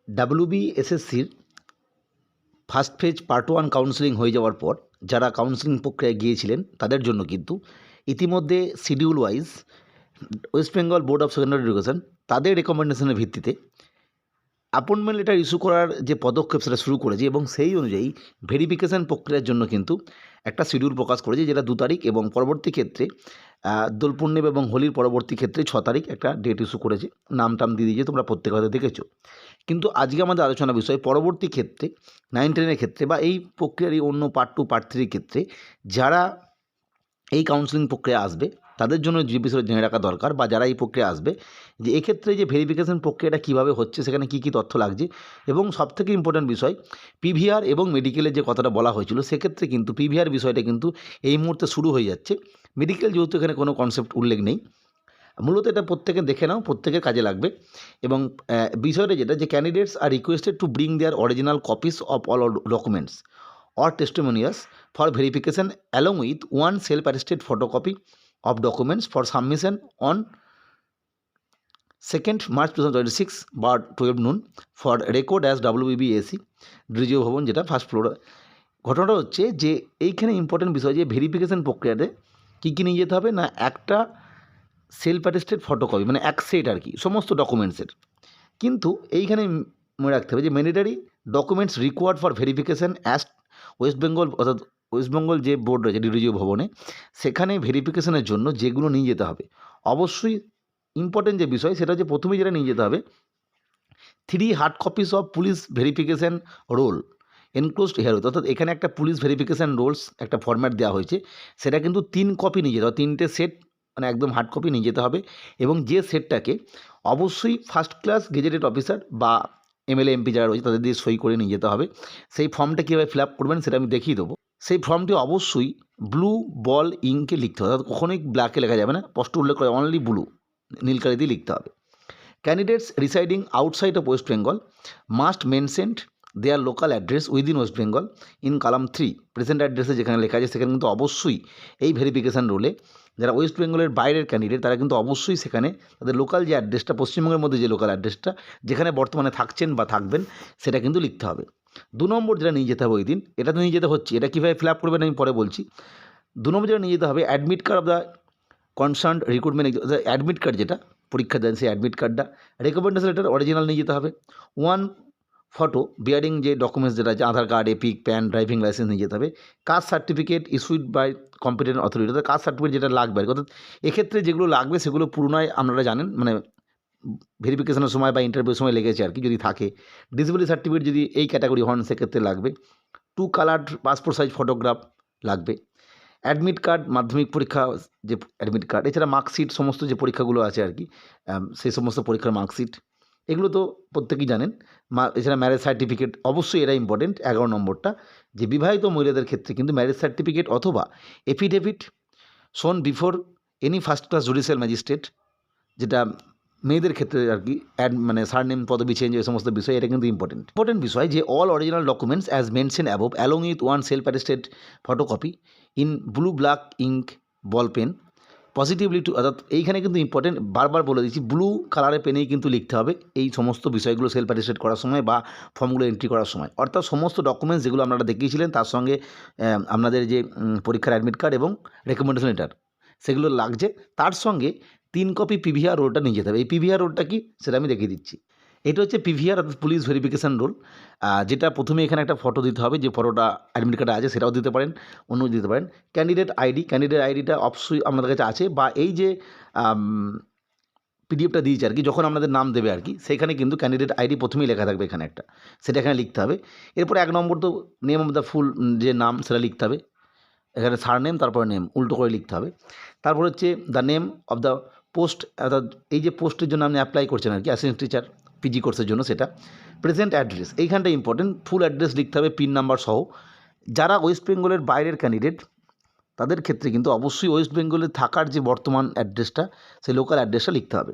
ডাব্লিউবিএসএসসির first phase part 1 counselling হয়ে যাওয়ার পর যারা কাউন্সেলিং প্রক্রিয়ায় গিয়েছিলেন তাদের জন্য কিন্তু ইতিমধ্যে schedule wise West Bengal board of secondary education তাদের রেকমেন্ডেশনের ভিত্তিতে অ্যাপয়েন্টমেন্ট লেটার ইস্যু করার যে পদক্ষেপ সেটা শুরু করেছে এবং সেই অনুযায়ী ভেরিফিকেশান প্রক্রিয়ার জন্য কিন্তু একটা শিডিউল প্রকাশ করেছে, যেটা 2 তারিখ এবং পরবর্তী ক্ষেত্রে দোল পূর্ণিমা এবং হোলির পরবর্তী ক্ষেত্রে 6 তারিখ একটা ডেট ইস্যু করেছে। নাম টাম দিয়ে দিয়েছে, তোমরা প্রত্যেকে হয়তো দেখেছো। কিন্তু আজকে আমাদের আলোচনা বিষয় পরবর্তী ক্ষেত্রে 9-10-এর ক্ষেত্রে বা এই প্রক্রিয়ার এই অন্য পার্ট 2 পার্ট 3 ক্ষেত্রে যারা এই কাউন্সেলিং প্রক্রিয়া আসবে তাদের জন্য যে বিষয়ে জেনে রাখা দরকার, বা যারা এই প্রক্রিয়া আসবে যে এক্ষেত্রে যে ভেরিফিকেশন প্রক্রিয়াটা কীভাবে হচ্ছে, সেখানে কী কী তথ্য লাগছে, এবং সবথেকে ইম্পর্ট্যান্ট বিষয় পিভিআর এবং মেডিকেলের যে কথাটা বলা হয়েছিল সেক্ষেত্রে কিন্তু পিভিআর বিষয়টা কিন্তু এই মুহূর্তে শুরু হয়ে যাচ্ছে। মেডিকেল যেহেতু এখানে কোনো কনসেপ্ট উল্লেখ নেই, মূলত এটা প্রত্যেকে দেখে নাও, প্রত্যেকের কাজে লাগবে। এবং বিষয়টা যেটা যে candidates are requested to bring their original copies of all documents or testimonials for verification along with one self-attested photocopy of documents for submission on 2nd March 2026 bar 12 noon for record as WBBAC DGO ভবন, যেটা first floor. ঘটনাটা হচ্ছে যে এইখানে important বিষয় যে verification প্রক্রিয়াতে কী কী নিয়ে যেতে হবে না, একটা সেলফ অ্যাটেস্টেড ফটোকপি মানে এক সেট আর কি সমস্ত ডকুমেন্টসের। কিন্তু এইখানে মনে রাখতে হবে যে mandatory documents required for verification as West Bengal, অর্থাৎ ওয়েস্ট বেঙ্গল যে বোর্ড রয়েছে ডিডিও ভবনে, সেখানে ভেরিফিকেশনের জন্য যেগুলো নিয়ে যেতে হবে অবশ্যই ইম্পর্টেন্ট যে বিষয় সেটা হচ্ছে প্রথমেই যেটা নিয়ে যেতে হবে 3 hard copies of police verification roll enclosed here, অর্থাৎ এখানে একটা পুলিশ ভেরিফিকেশান রোলস একটা ফরম্যাট দেওয়া হয়েছে, সেটা কিন্তু 3 কপি নিয়ে যেতে হবে, 3টে সেট মানে একদম হার্ড কপি নিয়ে যেতে হবে। এবং যে সেটটাকে অবশ্যই ফার্স্ট ক্লাস গেজেটেড অফিসার বা এমএলএ এমপি যারা রয়েছে তাদের দিয়ে সই করে নিয়ে যেতে হবে। সেই ফর্মটা কীভাবে ফিল আপ করবেন সেটা আমি দেখিয়ে দেবো। সেই ফর্মটি অবশ্যই ব্লু বল ইঙ্কে লিখতে হবে, অর্থাৎ কখনোই ব্ল্যাকে লেখা যাবে না, স্পষ্ট উল্লেখ করে অনলি ব্লু নীল কালি দিয়ে লিখতে হবে। Candidates residing outside of West Bengal must mentioned their local address within West Bengal in column 3। Present অ্যাড্রেসে যেখানে লেখা আছে সেখানে কিন্তু অবশ্যই এই ভেরিফিকেশান রোলে যারা ওয়েস্ট বেঙ্গলের বাইরের ক্যান্ডিডেট তারা কিন্তু অবশ্যই সেখানে তাদের লোকাল যে অ্যাড্রেসটা, পশ্চিমবঙ্গের মধ্যে যে লোকাল অ্যাড্রেসটা যেখানে বর্তমানে থাকছেন বা থাকবেন সেটা কিন্তু লিখতে হবে। 2 নম্বর যেটা নিয়ে যেতে হবে ওই দিন, এটা তো নিয়ে যেতে হচ্ছে, এটা কীভাবে ফিল আপ করবেন আমি পরে বলছি। 2 নম্বর যেটা নিয়ে যেতে হবে admit card of the concern recruitment, admit card যেটা পরীক্ষা দেন সেই অ্যাডমিট কার্ডটা, রেকমেন্ডেশন লেটার অরিজিনাল নিয়ে যেতে হবে, 1 ফটো বিয়ারিং যে ডকুমেন্টস যেটা আছে Aadhaar card, EPIC, PAN, driving licence নিয়ে যেতে হবে, caste certificate issued by competent authority, অর্থাৎ কাস্ট সার্টিফিকেট যেটা লাগবে, অর্থাৎ এক্ষেত্রে যেগুলো লাগবে সেগুলো পুরোনায় আপনারা জানেন মানে ভেরিফিকেশনের সময় বা ইন্টারভিউর সময় লেগেছে আর কি, যদি থাকে। ডিসেবিলিটি সার্টিফিকেট যদি এই ক্যাটাগরি হন সেক্ষেত্রে লাগবে। 2 কালার্ড পাসপোর্ট সাইজ ফটোগ্রাফ লাগবে। অ্যাডমিট কার্ড মাধ্যমিক পরীক্ষা যে অ্যাডমিট কার্ড, এছাড়া মার্কশিট সমস্ত যে পরীক্ষাগুলো আছে আর কি সেই সমস্ত পরীক্ষার মার্কশিট, এগুলো তো প্রত্যেকেই জানেন। এছাড়া ম্যারেজ সার্টিফিকেট অবশ্যই এরা ইম্পর্টেন্ট। 11 নম্বরটা যে বিবাহিত মহিলাদের ক্ষেত্রে কিন্তু ম্যারেজ সার্টিফিকেট অথবা এফিডেভিট শোন before any first class judicial magistrate, যেটা মেয়েদের ক্ষেত্রে আর কি মানে সারনেম পদবি চেঞ্জ এই সমস্ত বিষয়, এটা কিন্তু ইম্পর্টেন্ট বিষয় যে all original documents as mention above along with 1 self attested photocopy in blue black ink ball pen positively to, অর্থাৎ এইখানে কিন্তু ইম্পর্টেন্ট, বারবার বলে দিচ্ছি ব্লু কালারের পেনেই কিন্তু লিখতে হবে এই সমস্ত বিষয়গুলো সেলফ অ্যাটেস্টেড করার সময় বা ফর্মগুলো এন্ট্রি করার সময়। অর্থাৎ সমস্ত ডকুমেন্টস যেগুলো আপনারা দেখিয়েছিলেন তার সঙ্গে আপনাদের যে পরীক্ষার অ্যাডমিট কার্ড এবং রেকমেন্ডেশন লেটার সেগুলো লাগছে, তার সঙ্গে 3 কপি পিভিআর রোলটা নিয়ে যেতে হবে। এই পিভিআর রোলটা কি সেটা আমি দেখিয়ে দিচ্ছি। এটা হচ্ছে পিভিআর অর্থাৎ পুলিশ ভেরিফিকেশান রোল, যেটা প্রথমে এখানে একটা ফটো দিতে হবে, যে ফটোটা অ্যাডমিট কার্ডে আছে সেটাও দিতে পারেন, অন্য দিতে পারেন। ক্যান্ডিডেট আইডিটা অবশ্যই আপনাদের কাছে আছে, বা এই যে পিডিএফটা দিয়েছে আর কি যখন আপনাদের নাম দেবে আর কি, সেখানে কিন্তু ক্যান্ডিডেট আইডি প্রথমেই লেখা থাকবে এখানে একটা, সেটা এখানে লিখতে হবে। এরপর 1 নম্বর তো নেম অফ দ্য ফুল যে নাম সেটা লিখতে হবে, এখানে সারনেম তারপরে নেম উল্টো করে লিখতে হবে। তারপর হচ্ছে the name of the post, অর্থাৎ এই যে পোস্টের জন্য আপনি অ্যাপ্লাই করছেন আর কি অ্যাসিস্ট্যান্ট টিচার পিজি কোর্সের জন্য, সেটা। প্রেজেন্ট অ্যাড্রেস এইখানটা ইম্পর্টেন্ট, ফুল অ্যাড্রেস লিখতে হবে পিন নাম্বার সহ। যারা ওয়েস্ট বেঙ্গলের বাইরের ক্যান্ডিডেট তাদের ক্ষেত্রে কিন্তু অবশ্যই ওয়েস্ট বেঙ্গলে থাকার যে বর্তমান অ্যাড্রেসটা সেই লোকাল অ্যাড্রেসটা লিখতে হবে।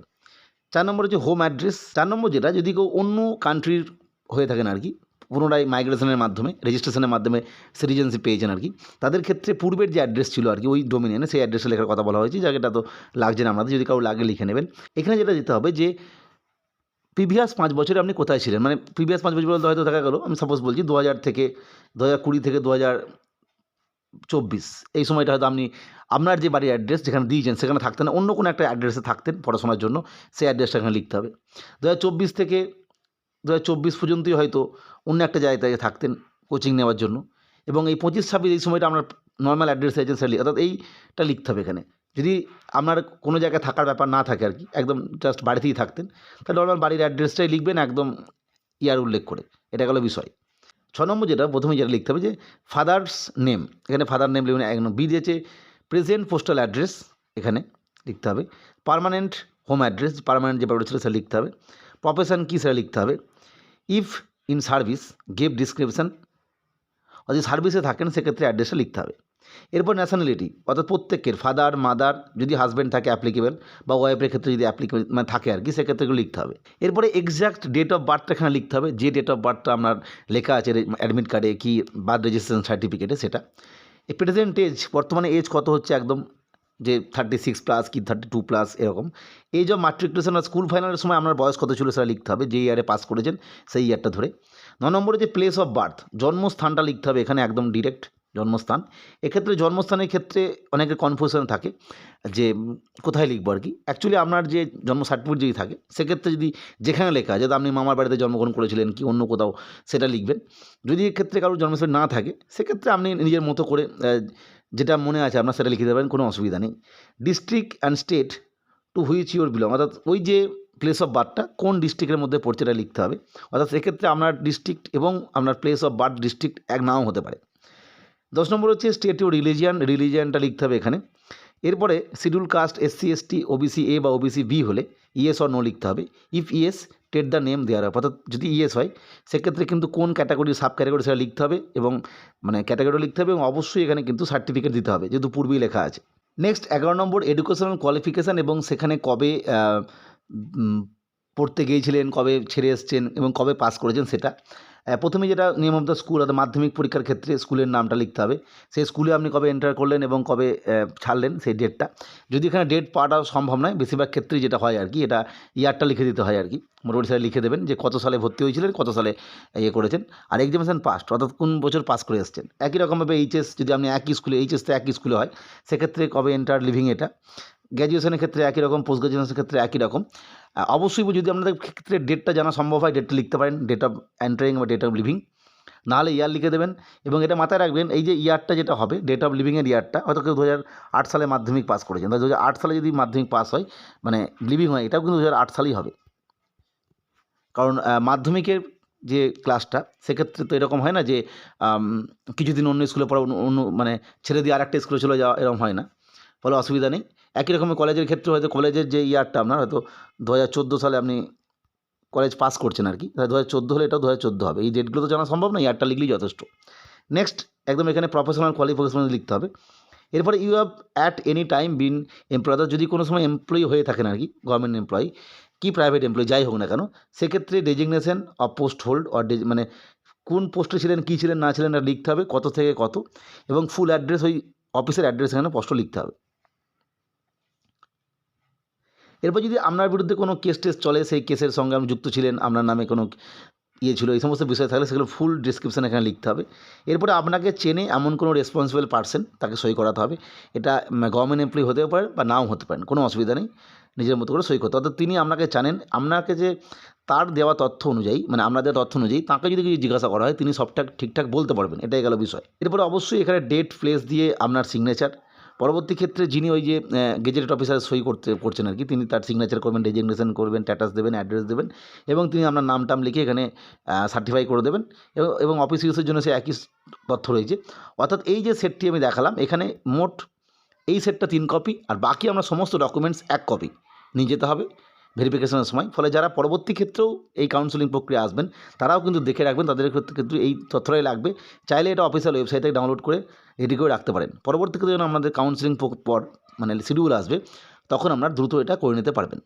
4 নম্বর হচ্ছে হোম অ্যাড্রেস। 4 নম্বর যেটা যদি কেউ অন্য কান্ট্রির হয়ে থাকেন আর কি, পুনরায় মাইগ্রেশনের মাধ্যমে রেজিস্ট্রেশনের মাধ্যমে সিটিজেনশিপ পেয়েছেন আর কি, তাদের ক্ষেত্রে পূর্বের যে অ্যাড্রেস ছিল আর কি ওই ডোমিনিয়নে সেই অ্যাড্রেসে লেখার কথা বলা হয়েছে, জায়গাটা তো লাগছে না আপনাদের, যদি কারো লাগে লিখে নেবেন। এখানে যেটা দিতে হবে যে প্রিভিয়াস 5 বছরে আপনি কোথায় ছিলেন, মানে প্রিভিয়াস 5 বছর বলতে হয়তো দেখা গেল, আমি সাপোজ বলছি 2000 থেকে 2020 থেকে 2024 এই সময়টা হয়তো আপনি আপনার যে বাড়ির অ্যাড্রেস যেখানে দিয়েছেন সেখানে থাকতেন না, অন্য কোনো একটা অ্যাড্রেসে থাকতেন পড়াশোনার জন্য, সেই অ্যাড্রেসটা এখানে লিখতে হবে। 2024 থেকে 2024 পর্যন্তই হয়তো অন্য একটা জায়গায় থাকতেন কোচিং নেওয়ার জন্য, এবং এই 25-26 এই সময়টা আপনার নর্মাল অ্যাড্রেসে আছেন সেটা অর্থাৎ এইটা লিখতে হবে এখানে। যদি আপনার কোনো জায়গায় থাকার ব্যাপার না থাকে আর কি, একদম জাস্ট বাড়িতেই থাকতেন, তাহলে নর্মাল বাড়ির অ্যাড্রেসটাই লিখবেন একদম ইয়ার উল্লেখ করে। এটা গেল বিষয়। 6 নম্বর যেটা প্রথমেই যেটা লিখতে হবে যে ফাদার্স নেম, এখানে ফাদার নেম লিখবেন 1 নম্বর। বি দিয়েছে প্রেজেন্ট পোস্টাল অ্যাড্রেস, এখানে লিখতে হবে। পার্মানেন্ট হোম অ্যাড্রেস, পার্মানেন্ট যে বাড়ি ছিল সেটা লিখতে হবে। প্রফেশন কী সেটা লিখতে হবে। If in service give description, যদি সার্ভিসে থাকেন সেক্ষেত্রে অ্যাড্রেসটা লিখতে হবে। এরপর ন্যাশনালিটি, অর্থাৎ প্রত্যেকের ফাদার মাদার যদি হাজব্যান্ড থাকে অ্যাপ্লিকেবল, বা ওয়াইফের ক্ষেত্রে যদি অ্যাপ্লিকেবল মানে থাকে আর কি, সেক্ষেত্রে এগুলো লিখতে হবে। এরপরে এক্স্যাক্ট ডেট অফ বার্থটা এখানে লিখতে হবে, যে ডেট অফ বার্থটা আপনার লেখা আছে অ্যাডমিট কার্ডে কি বার্থ রেজিস্ট্রেশন সার্টিফিকেটে সেটা। এই প্রেজেন্ট এজ, বর্তমানে এজ কত হচ্ছে একদম, যে 36+ কি 32+ এরকম। এজ অফ মাট্রিকুলেশন আর স্কুল ফাইনালের সময় আপনার বয়স কত ছিল সেটা লিখতে হবে, যে ইয়ারে পাস করেছেন সেই ইয়ারটা ধরে। 9 নম্বরে যে প্লেস অফ বার্থ, জন্মস্থানটা লিখতে হবে এখানে একদম ডিরেক্ট জন্মস্থান। এক্ষেত্রে জন্মস্থানের ক্ষেত্রে অনেকের কনফিউশন থাকে যে কোথায় লিখবো আর কি। অ্যাকচুয়ালি আপনার যে জন্ম সার্টিফিকেট যদি থাকে সেক্ষেত্রে যদি যেখানে লেখা আছে, আপনি মামার বাড়িতে জন্মগ্রহণ করেছিলেন কি অন্য কোথাও, সেটা লিখবেন। যদি এক্ষেত্রে কারোর জন্মস্থান না থাকে সেক্ষেত্রে আপনি নিজের মতো করে যেটা মনে আছে আপনার সেটা লিখে দেবেন, কোনো অসুবিধা নেই। District and state to which your belong, অর্থাৎ ওই যে প্লেস অফ বার্থটা কোন ডিস্ট্রিক্টের মধ্যে পড়ছে এটা লিখতে হবে। অর্থাৎ সেক্ষেত্রে আপনার ডিস্ট্রিক্ট এবং আপনার প্লেস অফ বার্থ ডিস্ট্রিক্ট এক নাও হতে পারে। 10 নম্বর হচ্ছে স্টেট ইউর রিলিজিয়ানটা লিখতে হবে এখানে। এরপরে schedule caste SC ST OBC A বা OBC B হলে ইয়েস অর নো লিখতে হবে। If yes state the name thereof, অর্থাৎ যদি ইয়েস হয় সেক্ষেত্রে কিন্তু কোন ক্যাটাগরি সাব ক্যাটাগরি সেটা লিখতে হবে, এবং মানে ক্যাটাগরি লিখতে হবে, এবং অবশ্যই এখানে কিন্তু সার্টিফিকেট দিতে হবে যেহেতু পূর্বেই লেখা আছে। নেক্সট 11 নম্বর এডুকেশনাল কোয়ালিফিকেশান, এবং সেখানে কবে পড়তে গিয়েছিলেন, কবে ছেড়ে এসছেন এবং কবে পাস করেছেন সেটা। প্রথমে যেটা নিয়ম অফ দ্য স্কুল, অর্থাৎ মাধ্যমিক পরীক্ষার ক্ষেত্রে স্কুলের নামটা লিখতে হবে, সেই স্কুলে আপনি কবে এন্টার করলেন এবং কবে ছাড়লেন সেই ডেটটা। যদি এখানে ডেট পাওয়াটা সম্ভব নয়, বেশিরভাগ ক্ষেত্রেই যেটা হয় আর কি, এটা ইয়ারটা লিখে দিতে হয় আর কি, মোটামুটি সেটা লিখে দেবেন যে কত সালে ভর্তি হয়েছিলেন, কত সালে ইয়ে করেছেন, আর এক্সামিনেশন পাস্ট অর্থাৎ কোন বছর পাস করে এসছেন। একই রকমভাবে এইচএস, যদি আপনি একই স্কুলে এইচএস তো একই স্কুলে হয়, সেক্ষেত্রে কবে এন্টার লিভিং এটা। গ্র্যাজুয়েশনের ক্ষেত্রে একই রকম, পোস্ট গ্র্যাজুয়েশনের ক্ষেত্রে একই রকম। অবশ্যই যদি আপনাদের ক্ষেত্রে ডেটটা জানা সম্ভব হয়, ডেটটা লিখতে পারেন, ডেট অফ এন্টারিং বা ডেট অফ লিভিং, নাহলে ইয়ার লিখে দেবেন। এবং এটা মাথায় রাখবেন, এই যে ইয়ারটা যেটা হবে ডেট অফ লিভিংয়ের ইয়ারটা, হয়তো কেউ 2008 সালে মাধ্যমিক পাস করেছেন, 2008 সালে যদি মাধ্যমিক পাস হয় মানে লিভিং হয়, এটাও কিন্তু 2008 সালেই হবে। কারণ মাধ্যমিকের যে ক্লাসটা সেক্ষেত্রে তো এরকম হয় না যে কিছুদিন অন্য স্কুলে পড়া, অন্য মানে ছেড়ে দিয়ে আরেকটা স্কুলে চলে যাওয়া, এরকম হয় না, ফলে অসুবিধা নেই। একই রকমের কলেজের ক্ষেত্রে হয়তো কলেজের যে ইয়ারটা আপনার হয়তো 2014 সালে আপনি কলেজ পাস করছেন আর কি, তাহলে 2014 হলে এটাও 2014 হবে। এই ডেটগুলো তো জানা সম্ভব না, ইয়ারটা লিখলেই যথেষ্ট। নেক্সট একদম এখানে প্রফেশনাল কোয়ালিফিকেশন লিখতে হবে। এরপরে you have at any time been employ, অর্থাৎ যদি কোনো সময় এমপ্লয়ি হয়ে থাকেন আর কি, গভর্নমেন্ট এমপ্লয়ি কি প্রাইভেট এমপ্লয়ি যাই হোক না কেন, সেক্ষেত্রে designation of post hold or মানে কোন পোস্টে ছিলেন, কী ছিলেন না ছিলেন এটা লিখতে হবে, কত থেকে কত, এবং ফুল অ্যাড্রেস ওই অফিসের অ্যাড্রেস এখানে স্পষ্ট লিখতে হবে। এরপর যদি আপনার বিরুদ্ধে কোনো কেস টেস চলে, সেই কেসের সঙ্গে আপনি যুক্ত ছিলেন, আপনার নামে কোনো ইয়ে ছিল, এই সমস্ত বিষয় থাকলে সেগুলো ফুল ডিসক্রিপশান এখানে লিখতে হবে। এরপরে আপনাকে চেনে এমন কোনো রেসপন্সিবল পার্সন, তাকে সই করাতে হবে। এটা গভর্নমেন্ট এমপ্লয়ি হতেও পারেন বা নাও হতে পারেন, কোনো অসুবিধা নেই, নিজের মতো করে সই করতে, অর্থাৎ তিনি আপনাকে জানেন, আপনাকে যে তার দেওয়া তথ্য অনুযায়ী, মানে আমরা দেওয়া তথ্য অনুযায়ী তাকে যদি কিছু জিজ্ঞাসা করা হয় তিনি সবটা ঠিকঠাক বলতে পারবেন, এটাই গেল বিষয়। এরপরে অবশ্যই এখানে ডেট প্লেস দিয়ে আপনার সিগনেচার, পরবর্তী ক্ষেত্রে যিনি ওই যে গেজেটেড অফিসার সই করছেন আর কি, তিনি তার সিগনেচার করবেন, ডেজিগনেশন করবেন, স্ট্যাটাস দেবেন, অ্যাড্রেস দেবেন, এবং তিনি আপনার নাম টাম লিখে এখানে সার্টিফাই করে দেবেন, এবং অফিস ইউজের জন্য সে একই তথ্য রয়েছে। অর্থাৎ এই যে সেটটি আমি দেখালাম এখানে মোট এই সেটটা 3 কপি, আর বাকি আমরা সমস্ত ডকুমেন্টস 1 কপি নিয়ে যেতে হবে ভেরিফিকেশনের সময়। ফলে যারা পরবর্তী ক্ষেত্রেও এই কাউন্সেলিং প্রক্রিয়া আসবেন তারাও কিন্তু দেখে রাখবেন, তাদের ক্ষেত্রে কিন্তু এই তথ্যটাই লাগবে। চাইলে এটা অফিসিয়াল ওয়েবসাইট থেকে ডাউনলোড করে রেডি করে রাখতে পারেন, পরবর্তী ক্ষেত্রে যখন আমাদের কাউন্সেলিং পর মানে শিডিউল আসবে তখন আপনারা দ্রুত এটা করে নিতে পারবেন।